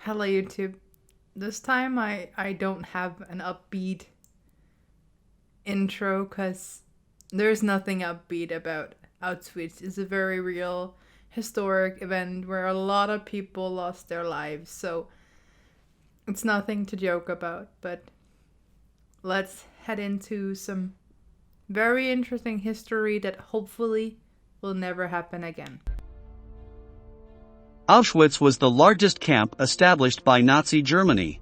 Hello, YouTube. This time I don't have an upbeat intro because there's nothing upbeat about Auschwitz. It's a very real historic event where a lot of people lost their lives, so it's nothing to joke about. But let's head into some very interesting history that hopefully will never happen again. Auschwitz was the largest camp established by Nazi Germany.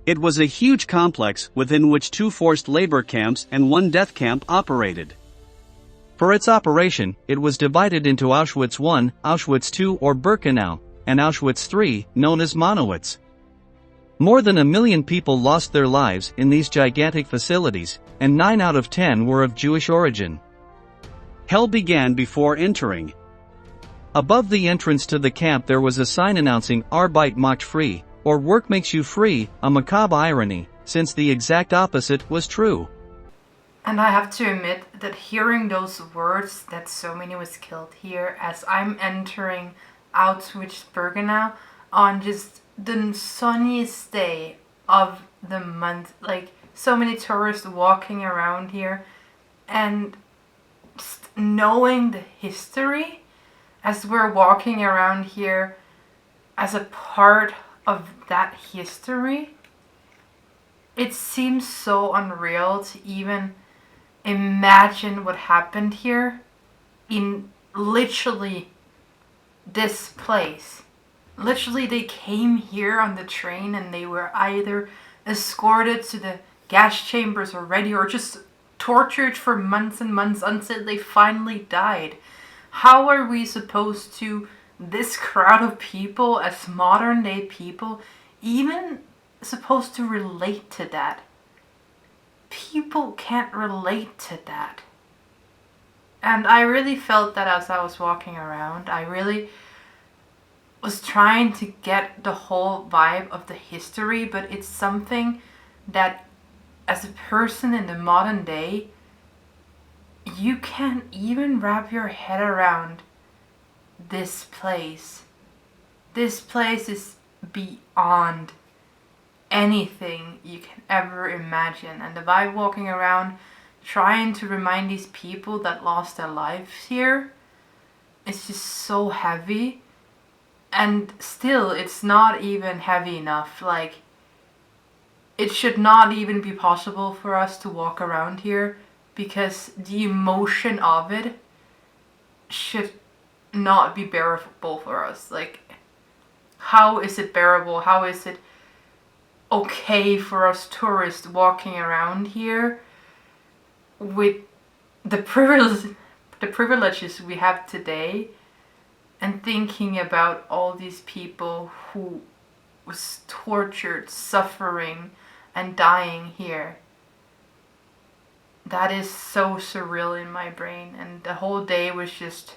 It was a huge complex within which 2 forced labor camps and 1 death camp operated. For its operation, it was divided into Auschwitz I, Auschwitz II or Birkenau, and Auschwitz III, known as Monowitz. More than 1 million people lost their lives in these gigantic facilities, and 9 out of 10 were of Jewish origin. Hell began before entering. Above the entrance to the camp there was a sign announcing Arbeit macht frei, or work makes you free, a macabre irony, since the exact opposite was true. And I have to admit that hearing those words that so many was killed here as I'm entering Auschwitz-Birkenau on just the sunniest day of the month, like so many tourists walking around here, and just knowing the history as we're walking around here as a part of that history, it seems so unreal to even imagine what happened here in literally this place. Literally, they came here on the train and they were either escorted to the gas chambers already or just tortured for months and months until they finally died. How are we supposed to, this crowd of people as modern day people, even supposed to relate to that? People can't relate to that. And I really felt that as I was walking around. I really was trying to get the whole vibe of the history, but it's something that as a person in the modern day, you can't even wrap your head around this place. This place is beyond anything you can ever imagine. And the vibe walking around trying to remind these people that lost their lives here, it's just so heavy. And still, it's not even heavy enough. Like, it should not even be possible for us to walk around here because the emotion of it should not be bearable for us. Like, how is it bearable? How is it okay for us tourists walking around here with the privileges we have today and thinking about all these people who was tortured, suffering, and dying here? That is so surreal in my brain, and the whole day was just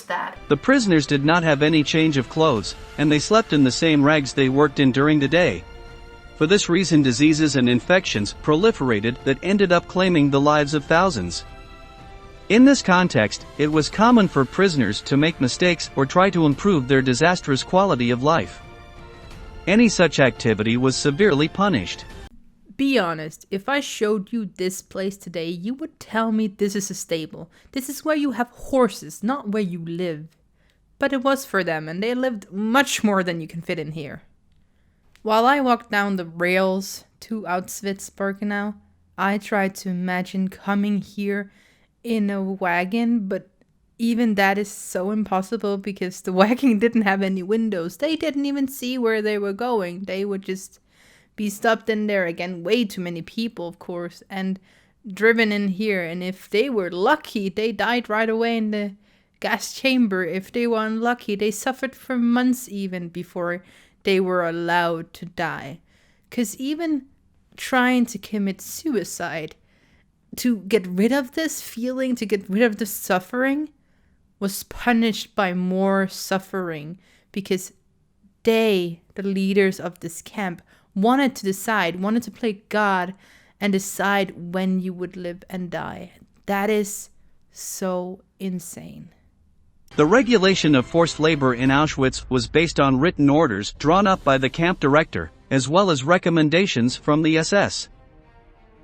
that. The prisoners did not have any change of clothes, and they slept in the same rags they worked in during the day. For this reason, diseases and infections proliferated that ended up claiming the lives of thousands. In this context, it was common for prisoners to make mistakes or try to improve their disastrous quality of life. Any such activity was severely punished. Be honest, if I showed you this place today, you would tell me this is a stable. This is where you have horses, not where you live. But it was for them, and they lived much more than you can fit in here. While I walked down the rails to Auschwitz-Birkenau, I tried to imagine coming here in a wagon, but even that is so impossible because the wagon didn't have any windows. They didn't even see where they were going. They would just be stopped in there again. Way too many people, of course, and driven in here. And if they were lucky, they died right away in the gas chamber. If they were unlucky, they suffered for months even before they were allowed to die. Because even trying to commit suicide to get rid of this feeling, to get rid of the suffering, was punished by more suffering because they, the leaders of this camp, wanted to play God and decide when you would live and die. That is so insane. The regulation of forced labor in Auschwitz was based on written orders drawn up by the camp director, as well as recommendations from the SS.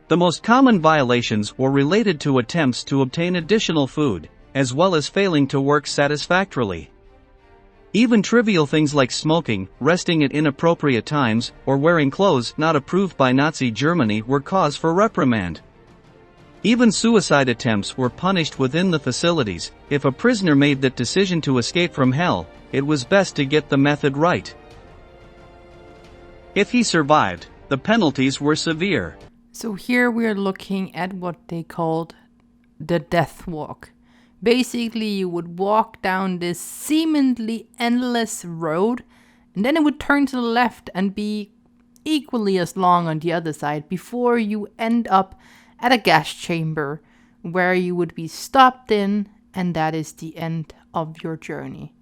The most common violations were related to attempts to obtain additional food, as well as failing to work satisfactorily. Even trivial things like smoking, resting at inappropriate times, or wearing clothes not approved by Nazi Germany were cause for reprimand. Even suicide attempts were punished within the facilities. If a prisoner made that decision to escape from hell, it was best to get the method right. If he survived, the penalties were severe. So here we are looking at what they called the death walk. Basically, you would walk down this seemingly endless road, and then it would turn to the left and be equally as long on the other side before you end up at a gas chamber where you would be stopped in, and that is the end of your journey.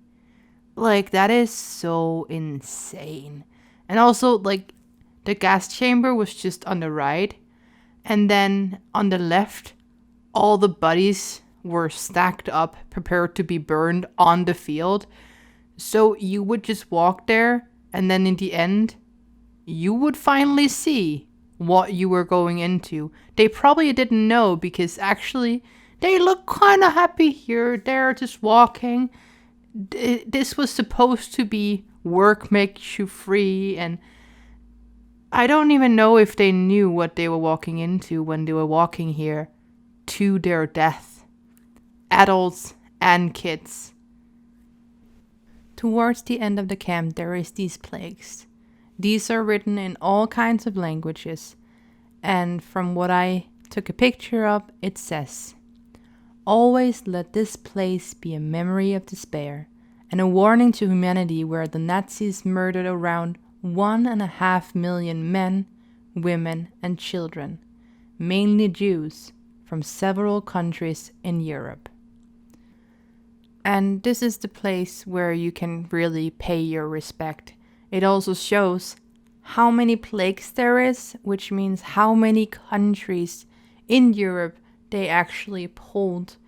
Like, that is so insane. And also, like, the gas chamber was just on the right, and then on the left, all the bodies were stacked up, prepared to be burned on the field. So you would just walk there, and then in the end, you would finally see what you were going into. They probably didn't know, because actually they look kind of happy here. They're just walking. This was supposed to be work makes you free, and I don't even know if they knew what they were walking into when they were walking here to their death. Adults and kids. Towards the end of the camp, there is these plaques. These are written in all kinds of languages, and from what I took a picture of, it says, "Always let this place be a memory of despair, and a warning to humanity where the Nazis murdered around 1.5 million men, women, and children, mainly Jews, from several countries in Europe." And this is the place where you can really pay your respect. It also shows how many plagues there is, which means how many countries in Europe they actually pulled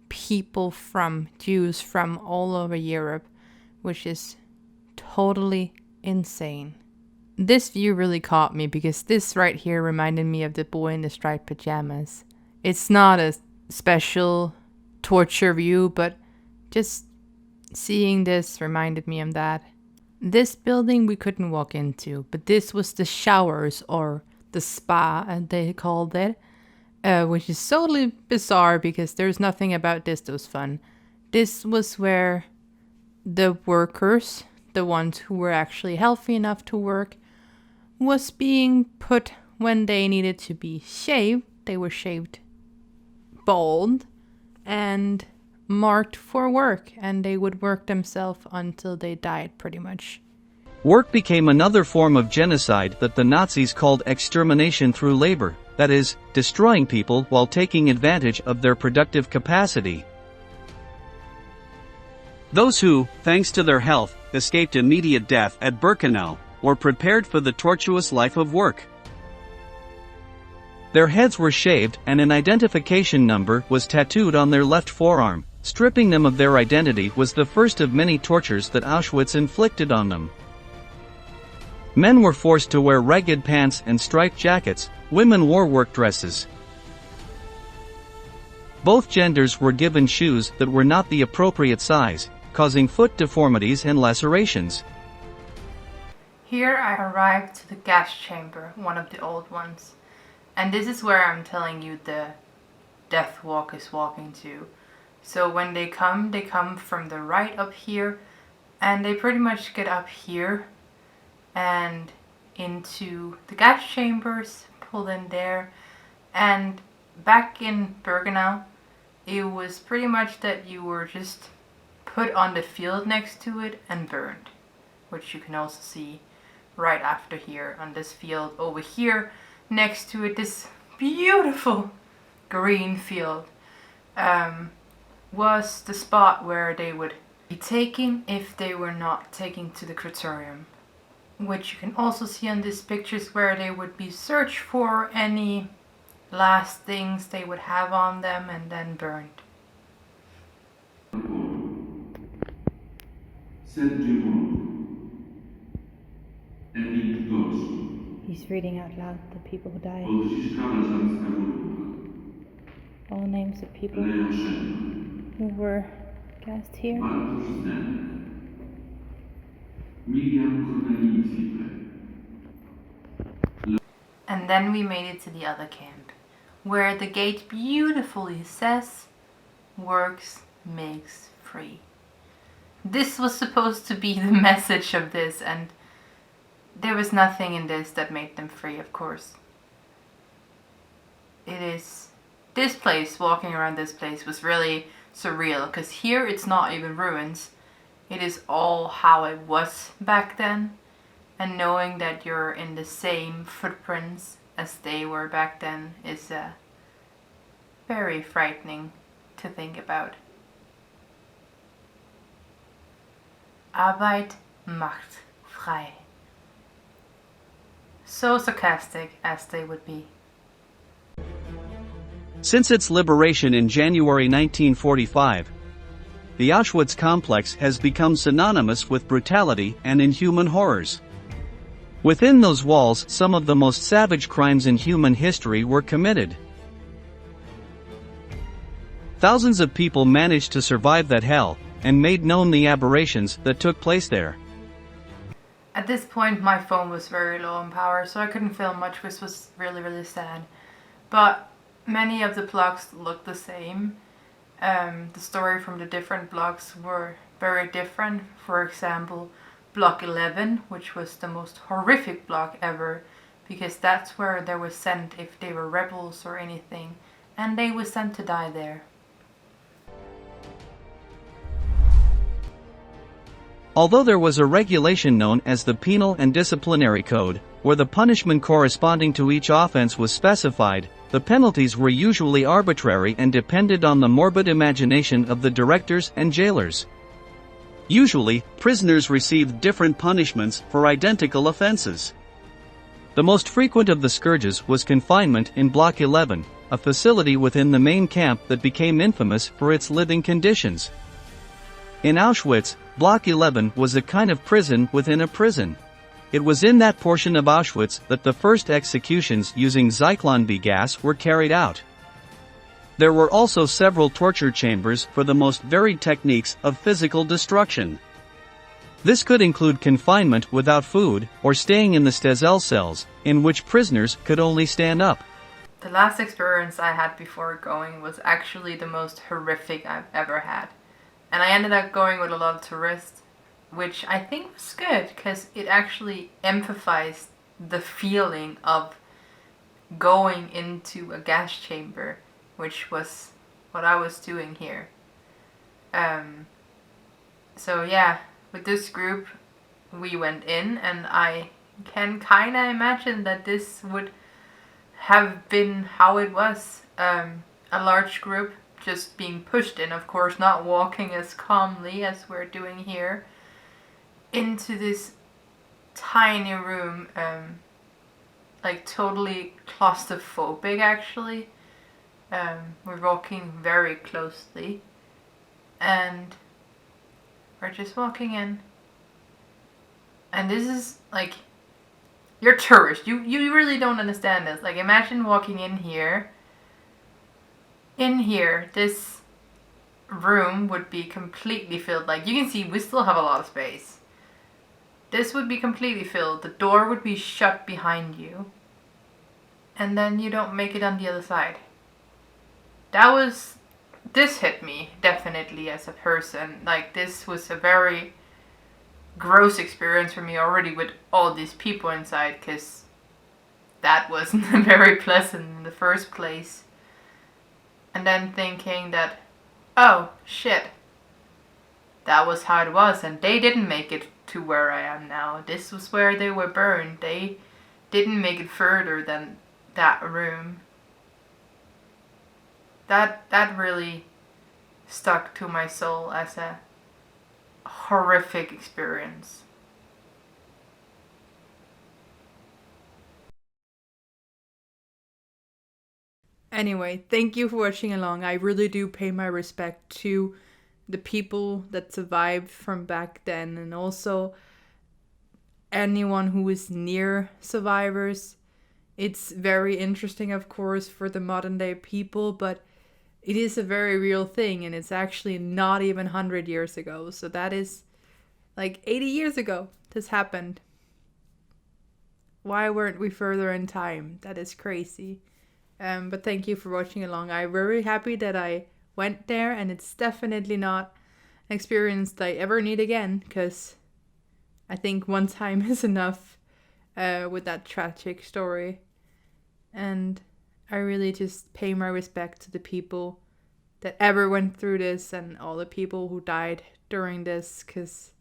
people from, Jews from all over Europe, which is totally insane. This view really caught me because this right here reminded me of the boy in the striped pajamas. It's not a special torture view, but just seeing this reminded me of that. This building we couldn't walk into, but this was the showers, or the spa, as they called it, which is totally bizarre because there's nothing about this that was fun. This was where the workers, the ones who were actually healthy enough to work, was being put when they needed to be shaved. They were shaved bald and marked for work, and they would work themselves until they died, pretty much. Work became another form of genocide that the Nazis called extermination through labor, that is, destroying people while taking advantage of their productive capacity. Those who, thanks to their health, escaped immediate death at Birkenau, were prepared for the tortuous life of work. Their heads were shaved and an identification number was tattooed on their left forearm. Stripping them of their identity was the first of many tortures that Auschwitz inflicted on them. Men were forced to wear ragged pants and striped jackets, women wore work dresses. Both genders were given shoes that were not the appropriate size, causing foot deformities and lacerations. Here I arrived to the gas chamber, one of the old ones. And this is where I'm telling you the death walk is walking to. So when they come from the right up here, and they pretty much get up here and into the gas chambers, pulled in there, and back in Birkenau, it was pretty much that you were just put on the field next to it and burned, which you can also see right after here on this field over here next to it, this beautiful green field was the spot where they would be taken if they were not taken to the crematorium, which you can also see on these pictures, where they would be searched for any last things they would have on them and then burned. 7 morts et 14 He's reading out loud the people who died. Odzyskała żarska wróbla. All names of people Leon Sherman, who were cast here. Bartosz Zdenek, Miriam Cornelii Zipper. And then we made it to the other camp, where the gate beautifully says, "Works makes free." This was supposed to be the message of this, and there was nothing in this that made them free, of course. This place, walking around this place was really surreal, because here it's not even ruins. It is all how it was back then, and knowing that you're in the same footprints as they were back then is very frightening to think about. Arbeit macht frei. So sarcastic as they would be. Since its liberation in January 1945, the Auschwitz complex has become synonymous with brutality and inhuman horrors. Within those walls, some of the most savage crimes in human history were committed. Thousands of people managed to survive that hell, and made known the aberrations that took place there. At this point my phone was very low on power, so I couldn't film much, which was really, really sad. But many of the blocks looked the same. The story from the different blocks were very different. For example, Block 11, which was the most horrific block ever, because that's where they were sent if they were rebels or anything, and they were sent to die there. Although there was a regulation known as the Penal and Disciplinary Code, where the punishment corresponding to each offense was specified, the penalties were usually arbitrary and depended on the morbid imagination of the directors and jailers. Usually, prisoners received different punishments for identical offenses. The most frequent of the scourges was confinement in Block 11, a facility within the main camp that became infamous for its living conditions. In Auschwitz, Block 11 was a kind of prison within a prison. It was in that portion of Auschwitz that the first executions using Zyklon B gas were carried out. There were also several torture chambers for the most varied techniques of physical destruction. This could include confinement without food, or staying in the Stazel cells, in which prisoners could only stand up. The last experience I had before going was actually the most horrific I've ever had. And I ended up going with a lot of tourists, which I think was good, because it actually emphasized the feeling of going into a gas chamber, which was what I was doing here. So yeah, with this group we went in, and I can kinda imagine that this would have been how it was. A large group just being pushed in, of course, not walking as calmly as we're doing here, into this tiny room, like totally claustrophobic actually. We're walking very closely, and we're just walking in. And this is like, you're tourist. You really don't understand this. Like, imagine walking in here. In here, this room would be completely filled. Like, you can see we still have a lot of space. This would be completely filled. The door would be shut behind you. And then you don't make it on the other side. This hit me definitely as a person. Like, this was a very gross experience for me already with all these people inside, because that wasn't very pleasant in the first place. And then thinking that, oh shit, that was how it was, and they didn't make it to where I am now. This was where they were burned. They didn't make it further than that room. That really stuck to my soul as a horrific experience. Anyway, thank you for watching along. I really do pay my respect to the people that survived from back then, and also anyone who is near survivors. It's very interesting, of course, for the modern day people, but it is a very real thing, and it's actually not even 100 years ago. So that is like 80 years ago this happened. Why weren't we further in time? That is crazy. But thank you for watching along. I'm very happy that I went there, and it's definitely not an experience that I ever need again, because I think one time is enough with that tragic story. And I really just pay my respect to the people that ever went through this and all the people who died during this, because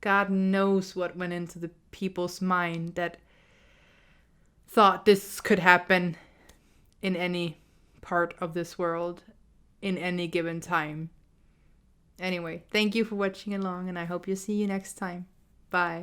God knows what went into the people's mind that thought this could happen in any part of this world in any given time. Anyway, thank you for watching along, and I hope you'll see you next time. Bye.